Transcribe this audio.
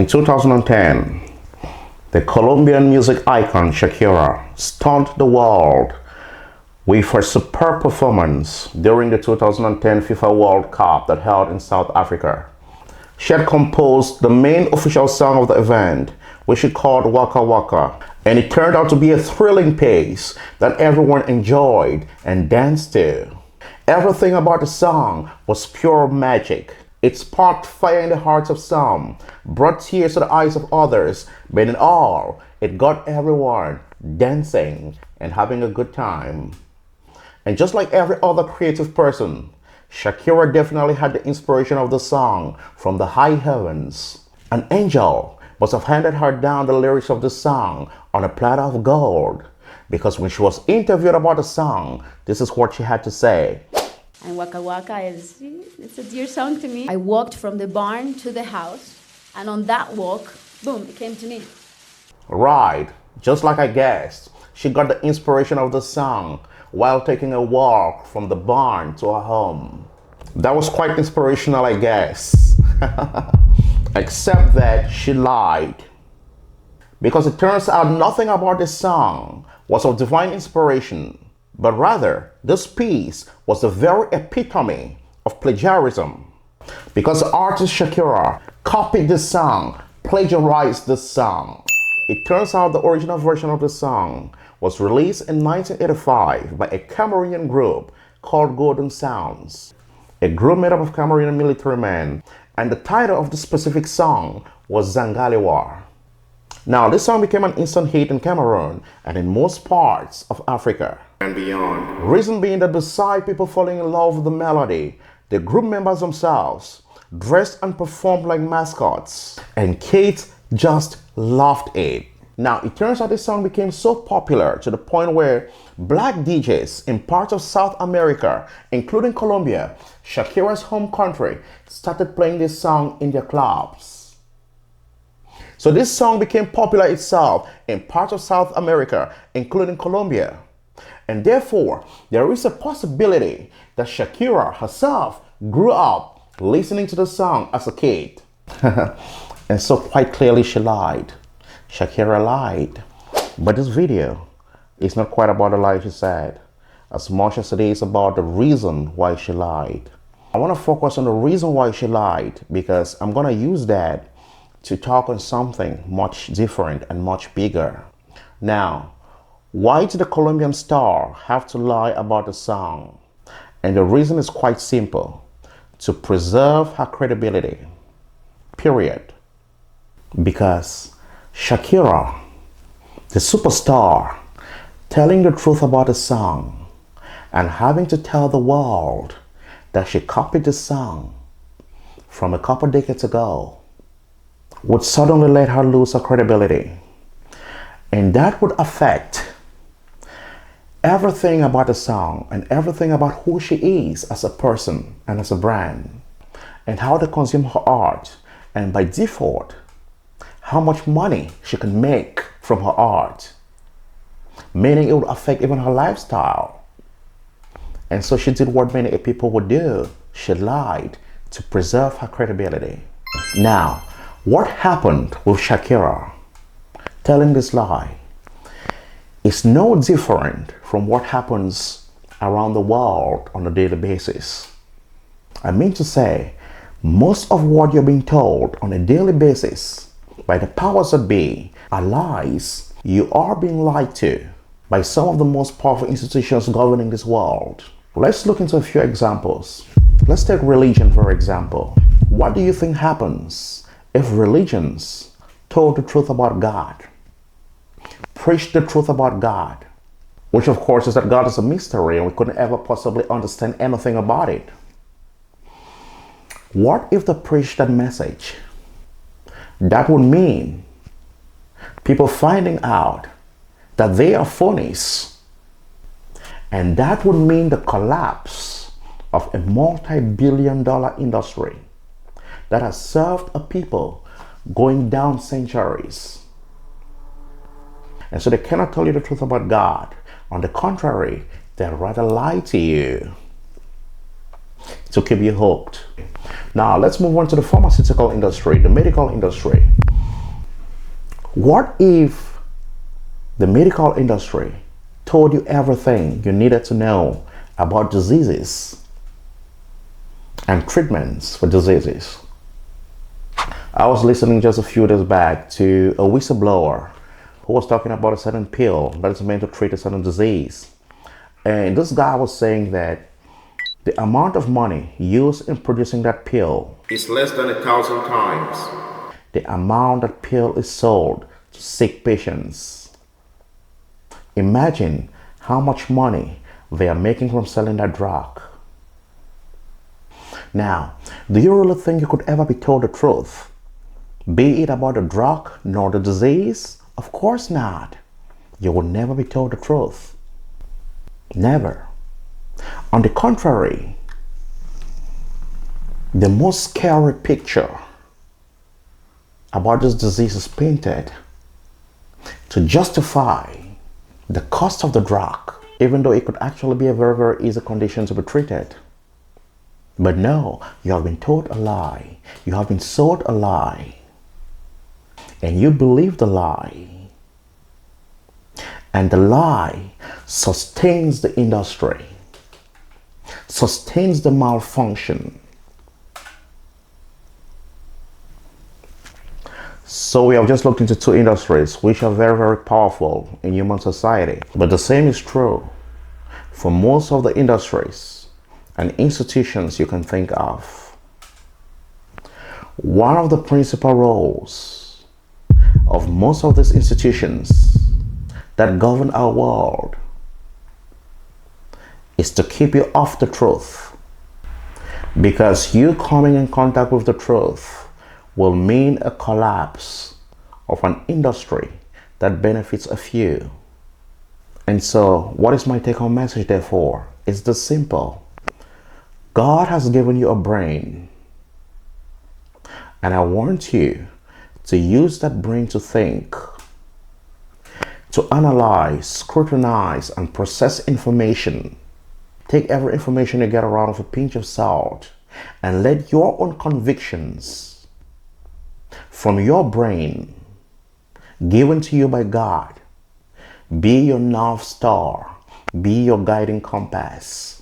In 2010, the Colombian music icon Shakira stunned the world with her superb performance during the 2010 FIFA World Cup that held in South Africa. She had composed the main official song of the event, which she called Waka Waka, and it turned out to be a thrilling piece that everyone enjoyed and danced to. Everything about the song was pure magic. It sparked fire in the hearts of some, brought tears to the eyes of others, but in all, it got everyone dancing and having a good time. And just like every other creative person, Shakira definitely had the inspiration of the song from the high heavens. An angel must have handed her down the lyrics of the song on a platter of gold, because when she was interviewed about the song, this is what she had to say. And Waka Waka it's a dear song to me. I walked from the barn to the house, and on that walk, boom, it came to me. Right, just like I guessed, she got the inspiration of the song while taking a walk from the barn to her home. That was quite inspirational, I guess. Except that she lied. Because it turns out nothing about this song was of divine inspiration, but rather, this piece was the very epitome of plagiarism. Because the artist Shakira copied this song, plagiarized this song. It turns out the original version of the song was released in 1985 by a Cameroonian group called Golden Sounds, a group made up of Cameroonian military men, and the title of the specific song was Zangalewa. Now, this song became an instant hit in Cameroon and in most parts of Africa and beyond. Reason being that beside people falling in love with the melody, the group members themselves dressed and performed like mascots, and Kate just loved it. Now, it turns out this song became so popular to the point where black DJs in parts of South America, including Colombia, Shakira's home country, started playing this song in their clubs. So this song became popular itself in parts of South America, including Colombia. And therefore, there is a possibility that Shakira herself grew up listening to the song as a kid. And so quite clearly she lied. Shakira lied. But this video is not quite about the lie she said, as much as it is about the reason why she lied. I want to focus on the reason why she lied, because I'm going to use that to talk on something much different and much bigger. Now, why did the Colombian star have to lie about the song? And the reason is quite simple: to preserve her credibility. Period. Because Shakira, the superstar, telling the truth about the song and having to tell the world that she copied the song from a couple decades ago would suddenly let her lose her credibility. And that would affect everything about the song and everything about who she is as a person and as a brand, and how they consume her art, and by default, how much money she can make from her art. Meaning it would affect even her lifestyle. And so she did what many people would do. She lied to preserve her credibility. Now, what happened with Shakira telling this lie is no different from what happens around the world on a daily basis. I mean to say, most of what you're being told on a daily basis by the powers that be are lies. You are being lied to by some of the most powerful institutions governing this world. Let's look into a few examples. Let's take religion, for example. What do you think happens if religions told the truth about God, preached the truth about God, which of course is that God is a mystery and we couldn't ever possibly understand anything about it? What if they preached that message? That would mean people finding out that they are phonies, and that would mean the collapse of a multi-billion-dollar industry that has served a people going down centuries. And so they cannot tell you the truth about God. On the contrary, they'd rather lie to you to keep you hooked. Now let's move on to the pharmaceutical industry, the medical industry. What if the medical industry told you everything you needed to know about diseases and treatments for diseases? I was listening just a few days back to a whistleblower who was talking about a certain pill that is meant to treat a certain disease. And this guy was saying that the amount of money used in producing that pill is less than 1,000 times the amount that pill is sold to sick patients. Imagine how much money they are making from selling that drug. Now, do you really think you could ever be told the truth? Be it about the drug nor the disease? Of course not. You will never be told the truth. Never. On the contrary, the most scary picture about this disease is painted to justify the cost of the drug, even though it could actually be a very, very easy condition to be treated. But no, you have been told a lie. You have been sold a lie. And you believe the lie. And the lie sustains the industry, sustains the malfunction. So we have just looked into two industries which are very, very powerful in human society. But the same is true for most of the industries and institutions you can think of. One of the principal roles of most of these institutions that govern our world is to keep you off the truth, because you coming in contact with the truth will mean a collapse of an industry that benefits a few. And so what is my take-home message therefore? It's this simple. God has given you a brain, and I want you to use that brain to think, to analyze, scrutinize, and process information. Take every information you get around with a pinch of salt, and let your own convictions from your brain, given to you by God, be your North Star, be your guiding compass.